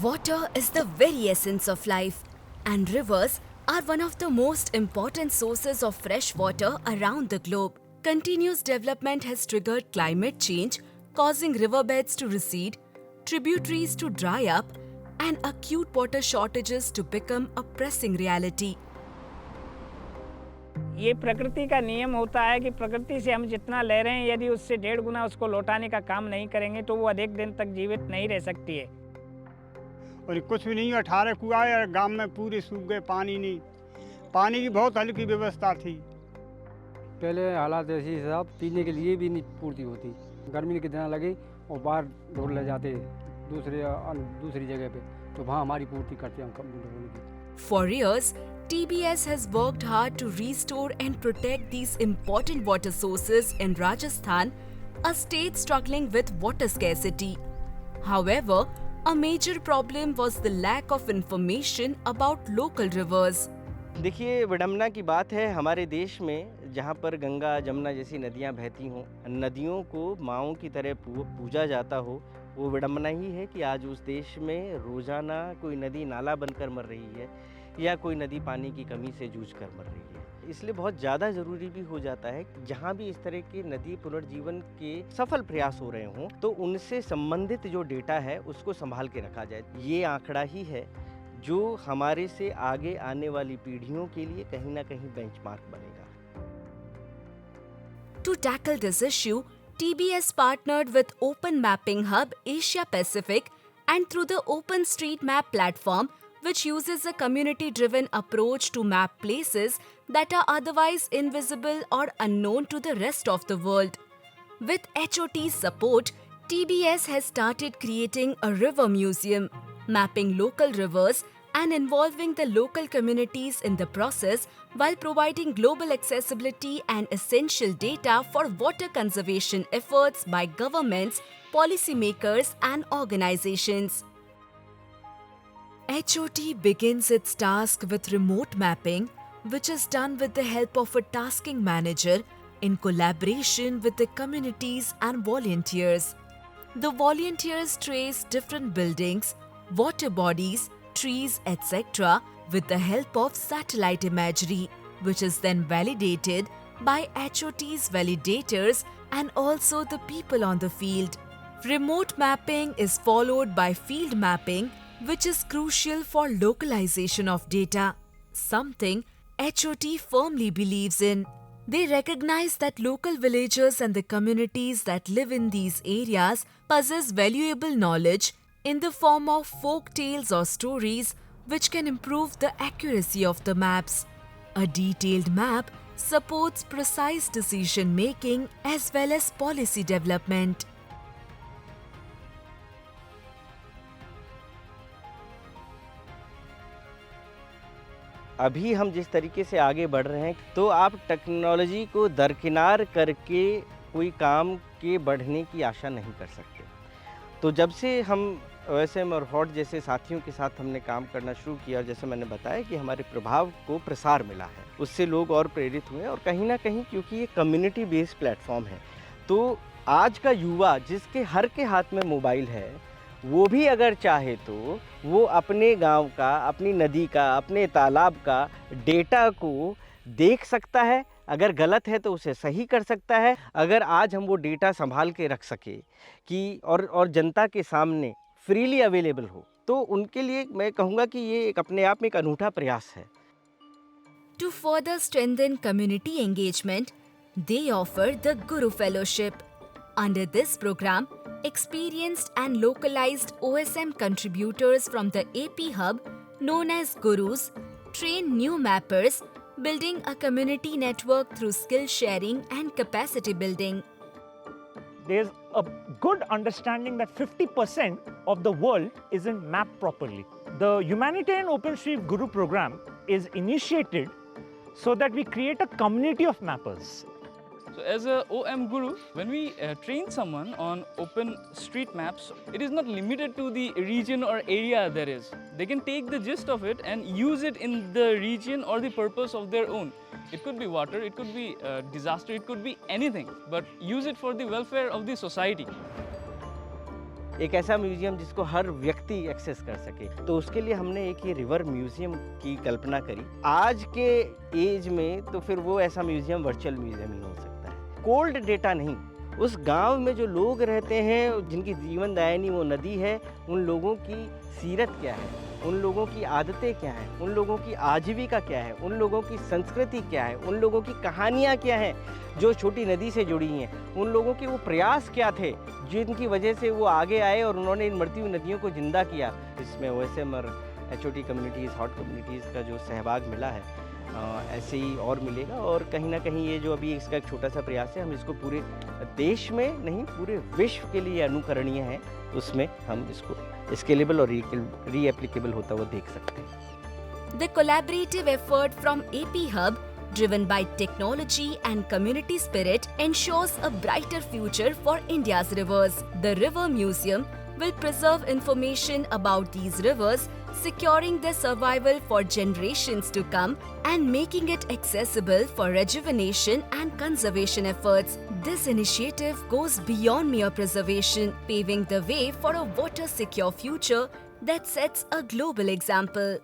Water is the very essence of life, and rivers are one of the most important sources of fresh water around the globe. Continuous development has triggered climate change, causing riverbeds to recede, tributaries to dry up, and acute water shortages to become a pressing reality. ये प्रकृति का नियम होता है कि प्रकृति से हम जितना ले रहे हैं यदि उससे 1.5 गुना उसको लौटाने का काम नहीं करेंगे तो वो अधिक दिन तक जीवित नहीं रह सकती है। और कुछ भी नहीं, 18 कुआं है गांव में, पूरे सूख गए, पानी नहीं। पानी की बहुत हल्की व्यवस्था थी। पहले हालात ऐसी साहब, पीने के लिए भी नहीं पूर्ति होती। गर्मी के दिन लगे और बाहर ढोल ले जाते दूसरी जगह पे, तो वहाँ हमारी पूर्ति करते हैं हम कम होने की। For years, TBS has worked hard to restore and protect these important water sources in Rajasthan, a state struggling with water scarcity. However, a major problem was the lack of information about local rivers. देखिए, विडंबना की बात है हमारे देश में, जहाँ पर गंगा जमुना जैसी नदियाँ बहती हों, नदियों को माँओं की तरह पूजा जाता हो, वो विडंबना ही है कि आज उस देश में रोज़ाना कोई नदी नाला बनकर मर रही है या कोई नदी पानी की कमी से जूझ कर मर रही है। इसलिए बहुत ज़्यादा ज़रूरी भी हो जाता है कि जहाँ भी इस तरह के नदी पुनर्जीवन के सफल प्रयास हो रहे हों, तो उनसे संबंधित जो डेटा है उसको संभाल के रखा जाए। ये आंकड़ा ही है जो हमारे से आगे आने वाली पीढ़ियों के लिए कहीं ना कहीं बेंचमार्क बनेगा। To tackle this issue, TBS partnered with Open Mapping Hub Asia Pacific and through the OpenStreetMap platform, which uses a community-driven approach to map places that are otherwise invisible or unknown to the rest of the world. With HOT's support, TBS has started creating a river museum, mapping local rivers and involving the local communities in the process while providing global accessibility and essential data for water conservation efforts by governments, policymakers, and organizations. HOT begins its task with remote mapping, which is done with the help of a tasking manager in collaboration with the communities and volunteers. The volunteers trace different buildings, water bodies, trees, etc. with the help of satellite imagery, which is then validated by HOT's validators and also the people on the field. Remote mapping is followed by field mapping, which is crucial for localization of data, something HOT firmly believes in. They recognize that local villagers and the communities that live in these areas possess valuable knowledge in the form of folk tales or stories which can improve the accuracy of the maps. A detailed map supports precise decision making as well as policy development. अभी हम जिस तरीके से आगे बढ़ रहे हैं, तो आप टेक्नोलॉजी को दरकिनार करके कोई काम के बढ़ने की आशा नहीं कर सकते। तो जब से हम OSM और HOT जैसे साथियों के साथ हमने काम करना शुरू किया, और जैसे मैंने बताया कि हमारे प्रभाव को प्रसार मिला है, उससे लोग और प्रेरित हुए। और कहीं ना कहीं क्योंकि ये कम्युनिटी बेस्ड प्लेटफॉर्म है, तो आज का युवा जिसके हर के हाथ में मोबाइल है, वो भी अगर चाहे तो वो अपने गांव का, अपनी नदी का, अपने तालाब का डेटा को देख सकता है। अगर गलत है तो उसे सही कर सकता है। अगर आज हम वो डेटा संभाल के रख सके कि और जनता के सामने फ्रीली अवेलेबल हो, तो उनके लिए मैं कहूँगा कि ये एक अपने आप में एक अनूठा प्रयास है। To further strengthen community engagement, they offer the Guru Fellowship. Under this program, experienced and localized OSM contributors from the AP Hub, known as Gurus, train new mappers, building a community network through skill sharing and capacity building. There's a good understanding that 50% of the world isn't mapped properly. The Humanitarian OpenStreet Guru program is initiated so that we create a community of mappers. So as a OM Guru, when we train someone on open street maps, it is not limited to the region or area there is. They can take the gist of it and use it in the region or the purpose of their own. It could be water, it could be disaster, it could be anything, but use it for the welfare of the society. एक ऐसा museum जिसको हर व्यक्ति access कर सके। तो उसके लिए हमने एक ये रिवर म्यूजियम की कल्पना करी। आज के एज में तो फिर वो ऐसा म्यूजियम वर्चुअल म्यूजियम ही हो सकता है। कोल्ड डेटा नहीं, उस गांव में जो लोग रहते हैं जिनकी जीवनदायिनी वो नदी है, उन लोगों की सीरत क्या है, उन लोगों की आदतें क्या हैं, उन लोगों की आजीविका क्या है, उन लोगों की संस्कृति क्या है, उन लोगों की कहानियाँ क्या हैं जो छोटी नदी से जुड़ी हैं, उन लोगों के वो प्रयास क्या थे जिनकी वजह से वो आगे आए और उन्होंने इन मरती हुई नदियों को जिंदा किया। इसमें OSM और HOT कम्युनिटीज़, हॉट कम्युनिटीज़ का जो सहभाग मिला है, ऐसे ही और मिलेगा। और कहीं ना कहीं ये जो अभी इसका एक छोटा सा प्रयास है, हम इसको पूरे देश में नहीं पूरे विश्व के लिए अनुकरणीय है, उसमें हम इसको स्केलेबल और रीएप्लीकेबल होता हुआ देख सकते हैं। The collaborative effort from AP Hub, driven by technology and community spirit, ensures a brighter future for India's rivers. The River Museum will preserve information about these rivers, securing their survival for generations to come and making it accessible for rejuvenation and conservation efforts. This initiative goes beyond mere preservation, paving the way for a water-secure future that sets a global example.